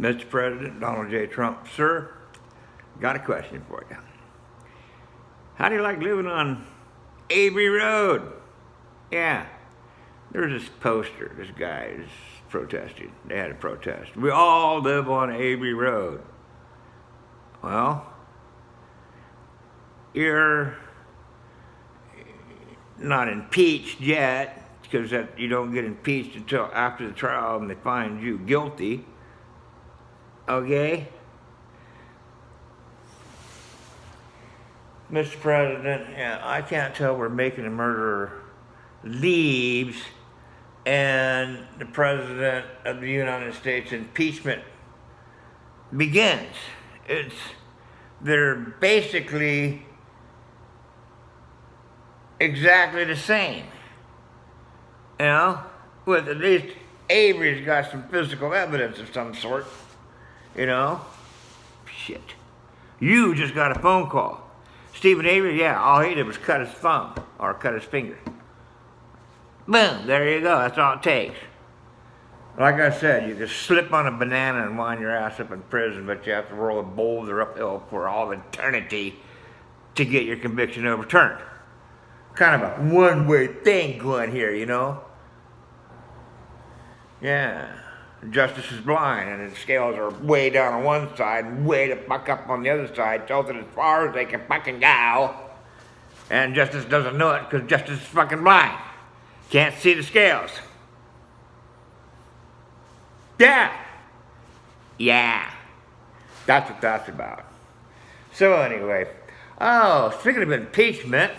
Mr. President Donald J. Trump, sir, got a question for you. How do you like living on Avery Road? Yeah, there's this poster, this guy is protesting. They had a protest. We all live on Avery Road. Well, you're not impeached yet, because you don't get impeached until after the trial and they find you guilty. Okay? Mr. President, yeah, I can't tell where making a murderer leaves and the President of the United States impeachment begins. They're basically exactly the same. You know? With at least Avery's got some physical evidence of some sort. You know? Shit. You just got a phone call. Stephen Avery, yeah, all he did was cut his thumb or cut his finger. Boom, there you go. That's all it takes. Like I said, you can slip on a banana and wind your ass up in prison, but you have to roll a boulder uphill for all eternity to get your conviction overturned. Kind of a one-way thing going here, you know? Yeah. Justice is blind, and the scales are way down on one side and way the fuck up on the other side, tilted as far as they can fucking go. And justice doesn't know it because justice is fucking blind. Can't see the scales. Yeah. Yeah. That's what that's about. So anyway, speaking of impeachment,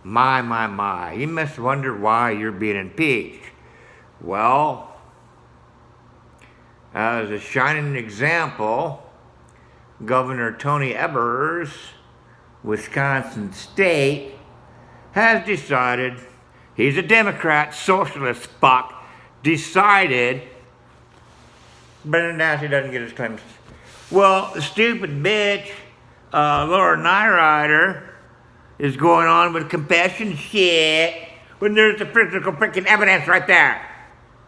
my, you must wonder why you're being impeached. Well, as a shining example, Governor Tony Evers, Wisconsin State, has decided, he's a Democrat, socialist fuck, decided Brendan Dassey doesn't get his claims. Well, the stupid bitch, Laura Nyrider, is going on with confession shit when there's the physical freaking evidence right there.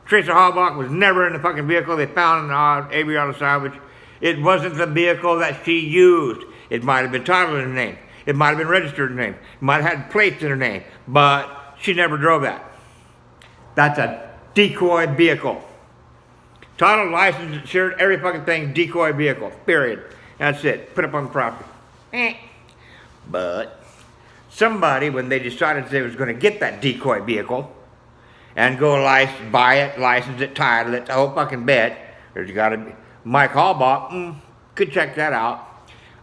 Teresa Halbach was never in the fucking vehicle they found in the Avery Auto Salvage. It wasn't the vehicle that she used. It might have been titled in her name. It might have been registered in her name. It might have had plates in her name. But she never drove that. That's a decoy vehicle. Title, license, insured, every fucking thing, decoy vehicle. Period. That's it. Put up on the property. But somebody, when they decided they was going to get that decoy vehicle and go buy it, license it, title it, the whole fucking bit, there's got to be Mike Halbach, could check that out.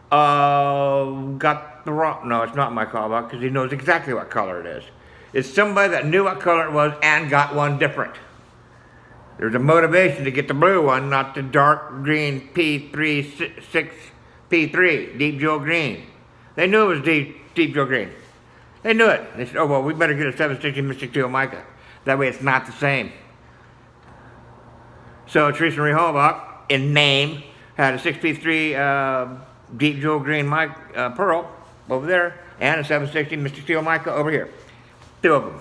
Got the wrong, no, it's not Mike Halbach because he knows exactly what color it is. It's somebody that knew what color it was and got one different. There's a motivation to get the blue one, not the dark green P3, Deep Joe Green. They knew it was Deep Joe Green. They knew it. They said, oh, well, we better get a 760 Mystic 2 Mica. That way it's not the same. So Teresa Marie Halbach, in name, had a 6P3 Deep Joe Green Pearl over there and a 760 Mystic 2 Mica over here. Two of them.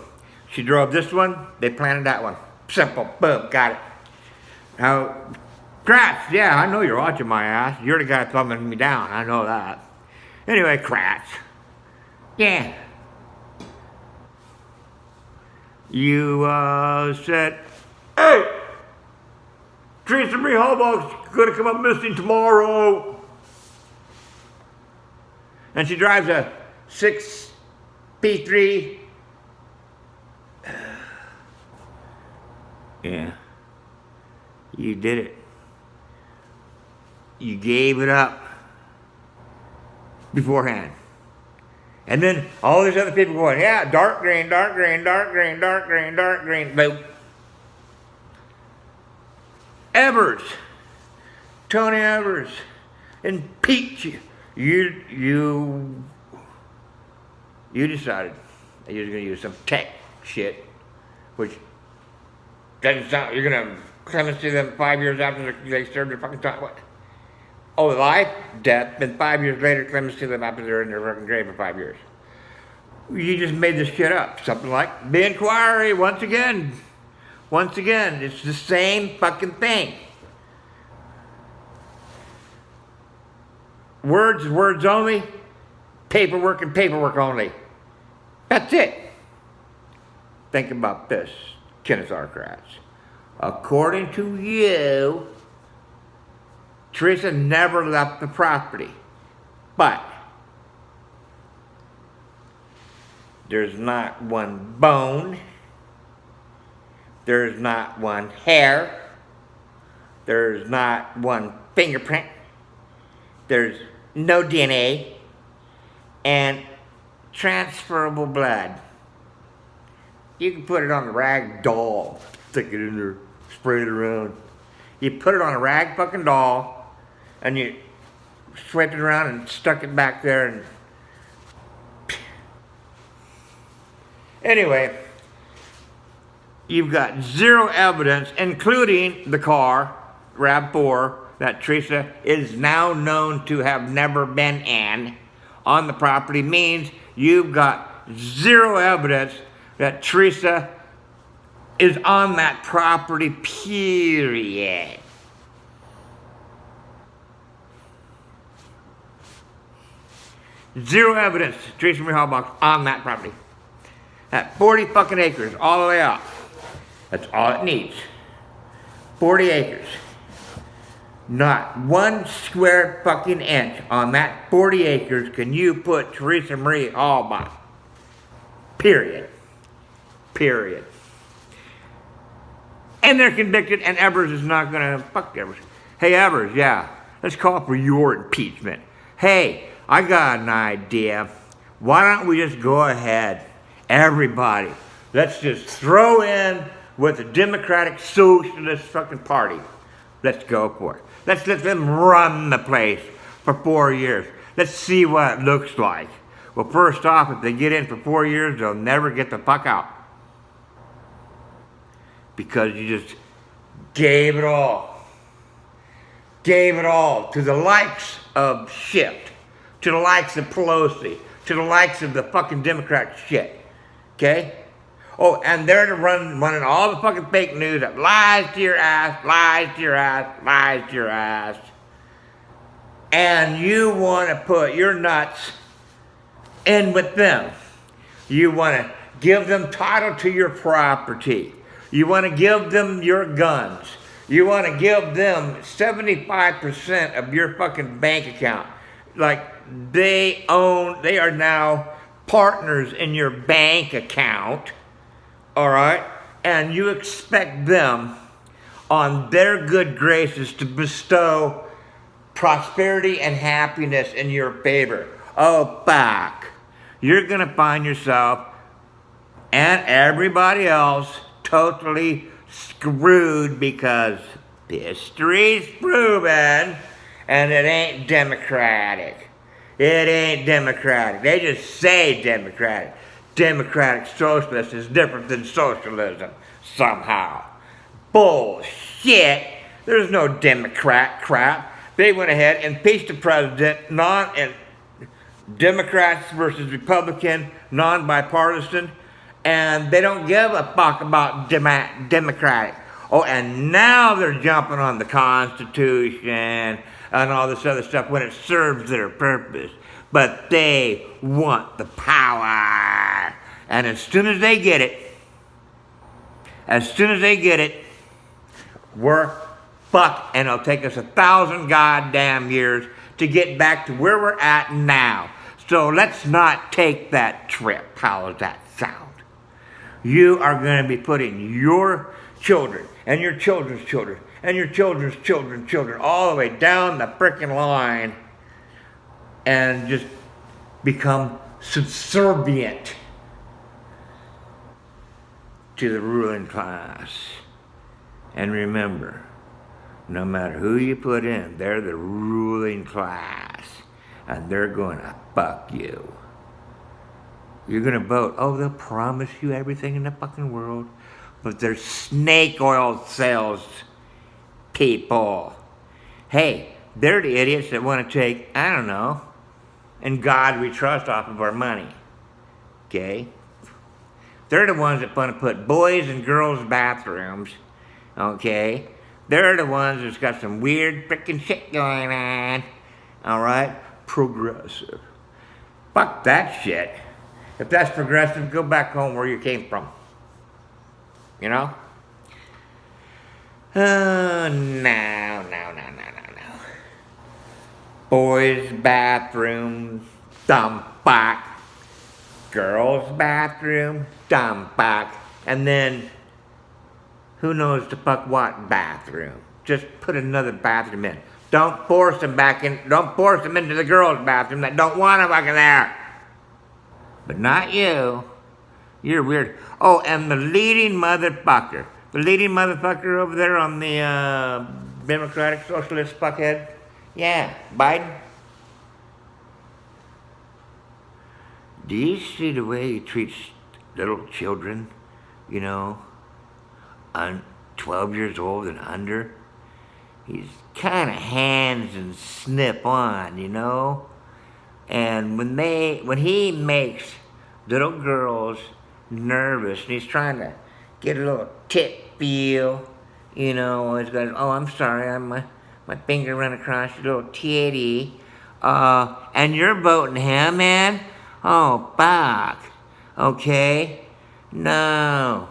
She drove this one, they planted that one. Simple. Boom. Got it. Now, Kratz, yeah, I know you're watching my ass. You're the guy thumbing me down. I know that. Anyway, Kratz. Yeah. You said, hey, Teresa Marie Halbach's going to come up missing tomorrow. And she drives a 6P3. Yeah, you did it. You gave it up beforehand. And then all these other people going, yeah, dark green, dark green, dark green, dark green, dark green. Boom. Evers, Tony Evers, impeach you. You decided that you were going to use some tech shit, which doesn't sound, you're going to clemency them 5 years after they served their fucking time. What? Oh, life, death, then 5 years later, clemency them after they're in their fucking grave for 5 years. You just made this shit up. Something like the inquiry, once again. Once again, it's the same fucking thing. Words, words only. Paperwork and paperwork only. That's it. Think about this, Kenneth Autocrats. According to you, Teresa never left the property. But there's not one bone. There's not one hair. There's not one fingerprint. There's no DNA. And transferable blood. You can put it on a rag doll. Stick it in there. Spray it around. You put it on a rag fucking doll. And you swept it around and stuck it back there. And anyway, you've got zero evidence, including the car, RAV4, that Teresa is now known to have never been in on the property, means you've got zero evidence that Teresa is on that property, period. Zero evidence, Teresa Marie Halbach on that property. At 40 fucking acres, all the way out. That's all it needs. 40 acres. Not one square fucking inch on that 40 acres can you put Teresa Marie Halbach. Period. Period. And they're convicted, and Evers is not gonna fuck Evers. Hey Evers, yeah, let's call for your impeachment. Hey, I got an idea. Why don't we just go ahead, everybody, let's just throw in with the Democratic Socialist fucking Party. Let's go for it. Let's let them run the place for 4 years. Let's see what it looks like. Well, first off, if they get in for 4 years, they'll never get the fuck out. Because you just gave it all. Gave it all to the likes of Schiff, to the likes of Pelosi, to the likes of the fucking Democrat shit. Okay? Oh, and they're running all the fucking fake news that lies to your ass, lies to your ass, lies to your ass. And you want to put your nuts in with them. You want to give them title to your property. You want to give them your guns. You want to give them 75% of your fucking bank account. Like they are now partners in your bank account. All right? And you expect them on their good graces to bestow prosperity and happiness in your favor. Oh, fuck. You're going to find yourself and everybody else totally screwed because history's proven and it ain't democratic. It ain't democratic. They just say democratic. Democratic socialist is different than socialism somehow. Bullshit. There's no Democrat crap. They went ahead and impeached the president, and Democrats versus Republican, non-bipartisan, and they don't give a fuck about Democratic. Oh, and now they're jumping on the Constitution and all this other stuff when it serves their purpose. But they want the power. And as soon as they get it, we're fucked. And it'll take us 1,000 goddamn years to get back to where we're at now. So let's not take that trip. How does that sound? You are going to be putting your children and your children's children and your children's children all the way down the frickin' line and just become subservient to the ruling class. And remember, no matter who you put in, they're the ruling class. And they're going to fuck you. You're going to vote. Oh, they'll promise you everything in the fucking world. But they're snake oil sales people. Hey, they're the idiots that want to take, I don't know, in God we trust off of our money. Okay? They're the ones that want to put boys and girls' bathrooms. Okay? They're the ones that's got some weird freaking shit going on. Alright? progressive. Fuck that shit. If that's progressive, go back home where you came from. You know? No. Boys' bathroom, dumb fuck. Girls' bathroom, dumb fuck. And then, who knows the fuck what bathroom? Just put another bathroom in. Don't force them back in. Don't force them into the girls' bathroom that don't want them back in there. But not you. You're weird. Oh, and the leading motherfucker. The leading motherfucker over there on the Democratic Socialist fuckhead. Yeah, Biden. Do you see the way he treats little children? You know, 12 years old and under? He's kind of hands and snip on, you know? And when he makes little girls nervous and he's trying to get a little tit feel, you know, he's going, oh, I'm sorry, my finger ran across your little titty. And you're voting him, man? Oh, fuck. Okay? No.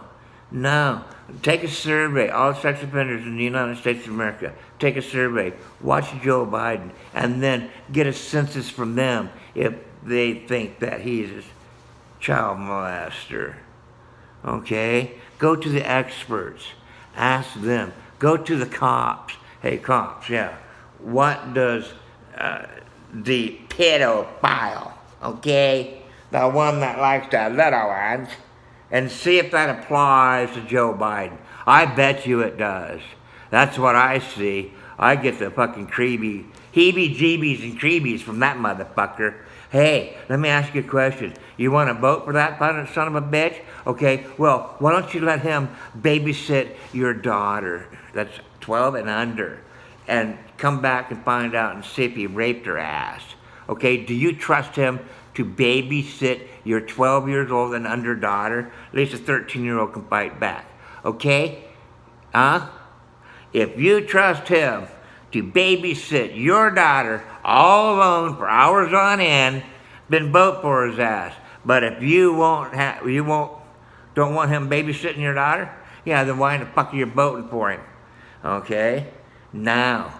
Take a survey. All sex offenders in the United States of America. Take a survey. Watch Joe Biden. And then get a census from them if they think that he's a child molester. Okay? Go to the experts. Ask them. Go to the cops. Hey, cops, yeah. What does the pedophile, okay, the one that likes the little ones, and see if that applies to Joe Biden. I bet you it does. That's what I see. I get the fucking heebie-jeebies and creebies from that motherfucker. Hey, let me ask you a question. You want to vote for that son of a bitch? Okay, well, why don't you let him babysit your daughter that's 12 and under and come back and find out and see if he raped her ass? Okay, do you trust him to babysit your 12 years old and under daughter? At least a 13-year-old can fight back. Okay? If you trust him to babysit your daughter all alone for hours on end, then vote for his ass. But if you don't want him babysitting your daughter, yeah, then why in the fuck are you voting for him? Okay? Now,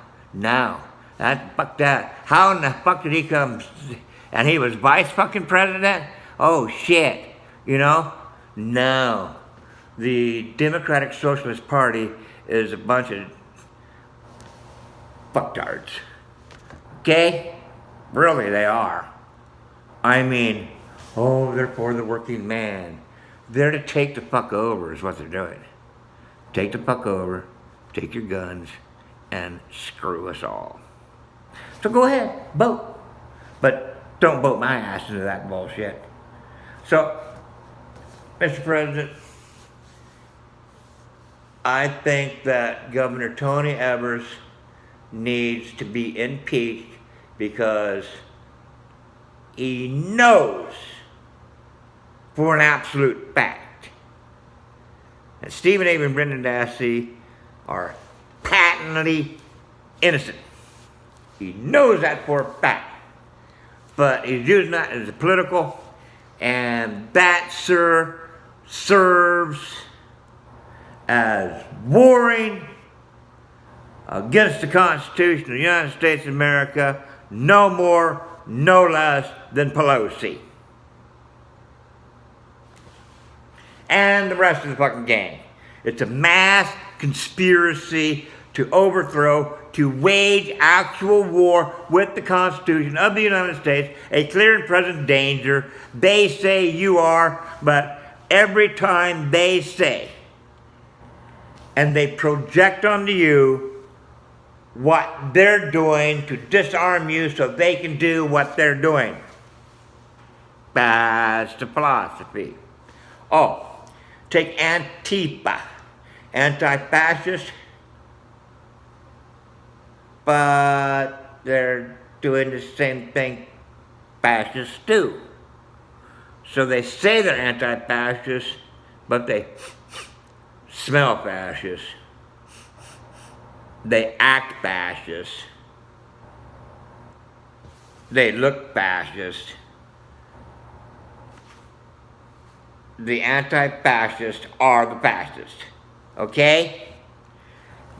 fuck that. How in the fuck did he come? And he was vice fucking president? Oh shit. You know? No. The Democratic Socialist Party is a bunch of fucktards. Okay? Really, they are. I mean, they're for the working man. They're to take the fuck over is what they're doing. Take the fuck over, take your guns, and screw us all. So go ahead, vote. But don't vote my ass into that bullshit. So, Mr. President, I think that Governor Tony Evers needs to be impeached because he knows for an absolute fact that Stephen A. and Brendan Dassey are patently innocent. He knows that for a fact. But he's using that as a political, and that, sir, serves as warring against the Constitution of the United States of America, no more, no less than Pelosi. And the rest of the fucking gang. It's a mass conspiracy to overthrow, to wage actual war with the Constitution of the United States, a clear and present danger. They say you are, but every time they say, and they project onto you what they're doing to disarm you so they can do what they're doing. That's the philosophy. Oh, take Antifa, anti-fascist, but they're doing the same thing fascists do. So they say they're anti-fascist, but they smell fascist. They act fascist. they look fascist. The anti-fascists are the fascists. Okay?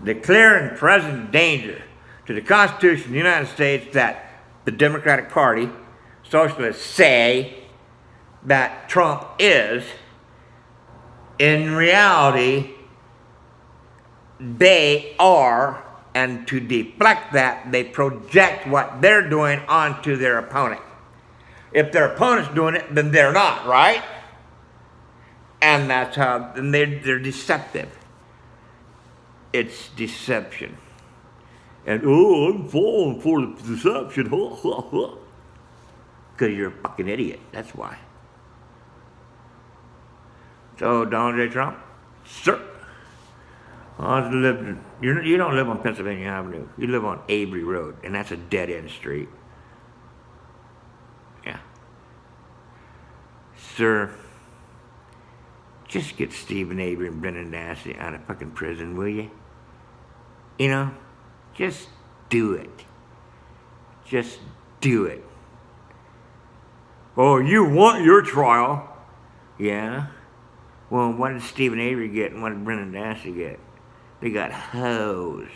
The clear and present danger to the Constitution of the United States that the Democratic Party, socialists say that Trump is, in reality, they are, and to deflect that, they project what they're doing onto their opponent. If their opponent's doing it, then they're not, right? And that's how, and they're deceptive. It's deception. And, oh, I'm falling for the deception. Because you're a fucking idiot. That's why. So, Donald J. Trump, sir, you don't live on Pennsylvania Avenue. You live on Avery Road, and that's a dead-end street. Yeah. Sir, just get Stephen Avery and Brendan Dassey out of fucking prison, will you? You know, just do it. Just do it. Oh, you want your trial? Yeah. Well, what did Stephen Avery get and what did Brendan Dassey get? They got hosed.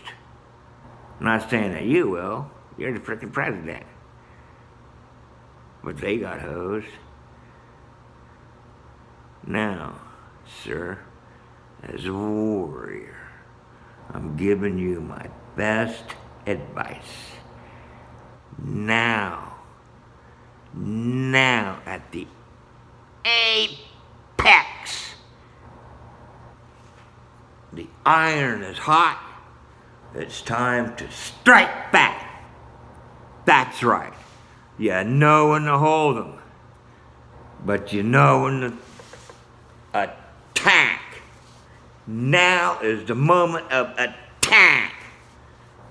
I'm not saying that you will. You're the freaking president. But they got hosed. Now, sir, as a warrior, I'm giving you my best advice. Now, at the apex, the iron is hot. It's time to strike back. That's right. You know when to hold them, but you know when to attack. Now is the moment of attack.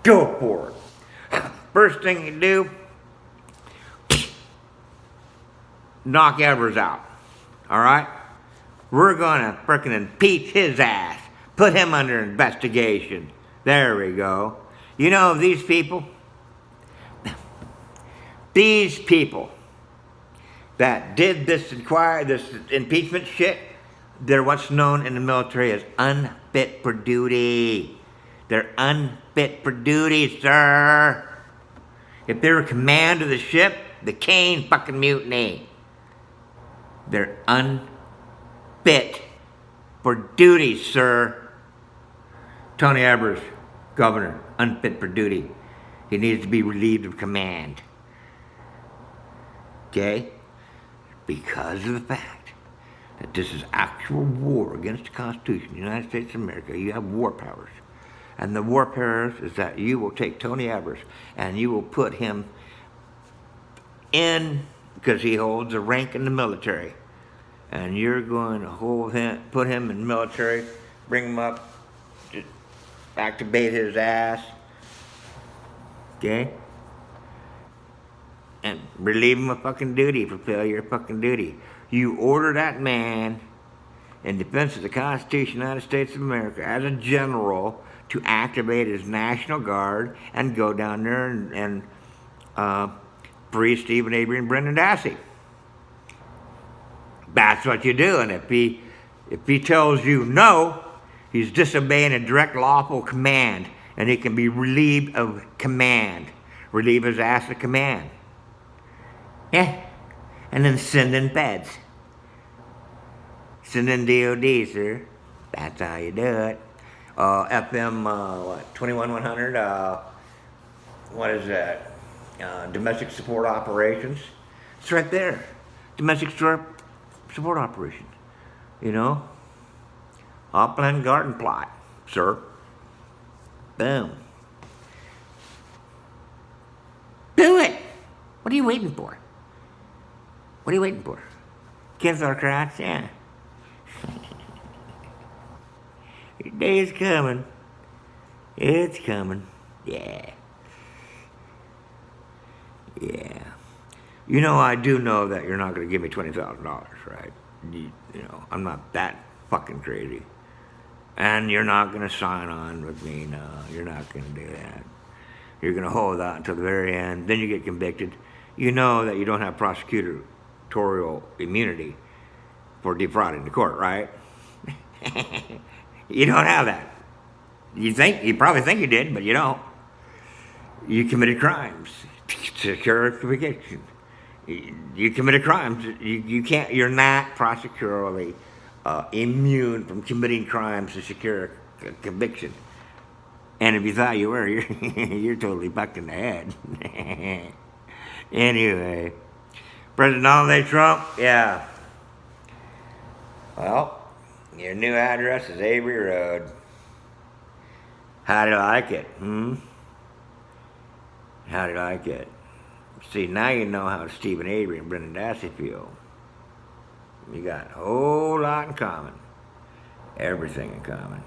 Go for it. First thing you do, knock Evers out. All right? We're gonna frickin' impeach his ass. Put him under investigation. There we go. You know, these people that did this impeachment shit, they're what's known in the military as unfit for duty. They're unfit for duty, sir. If they were command of the ship, the Kane fucking mutiny. They're unfit for duty, sir. Tony Evers, governor, unfit for duty. He needs to be relieved of command. Okay? Because of the fact that this is actual war against the Constitution of the United States of America. You have war powers. And the war powers is that you will take Tony Evers and you will put him in, because he holds a rank in the military. And you're going to put him in the military, bring him up, activate his ass. Okay? And relieve him of fucking duty for failure of fucking duty. You order that man in defense of the Constitution of the United States of America as a general to activate his National Guard and go down there and free Stephen Avery and Brendan Dassey. That's what you do. And if he tells you no, he's disobeying a direct lawful command, and he can be relieved of command. Relieve his ass of command. Yeah. And then send in feds. Send in DOD, sir. That's how you do it. FM, 21100, what is that? Domestic support operations. It's right there. Domestic support operations. You know? Upland garden plot, sir. Boom. Do it! What are you waiting for? What are you waiting for? Kids are cracks? Yeah. Your day is coming. It's coming. Yeah. Yeah. You know, I do know that you're not going to give me $20,000, right? You know, I'm not that fucking crazy. And you're not going to sign on with me. No, you're not going to do that. You're going to hold out until the very end. Then you get convicted. you know that you don't have prosecutorial immunity for defrauding the court, right? You don't have that. You probably think you did, but you don't. You committed crimes to secure a conviction. You committed crimes. You can't. You're not procedurally immune from committing crimes to secure a conviction. And if you thought you were, you're totally bucked in the head. Anyway, President Donald J. Trump, yeah. Well, your new address is Avery Road. How do you like it? How do you like it? See, now you know how Stephen Avery and Brendan Dassey feel. You got a whole lot in common. Everything in common.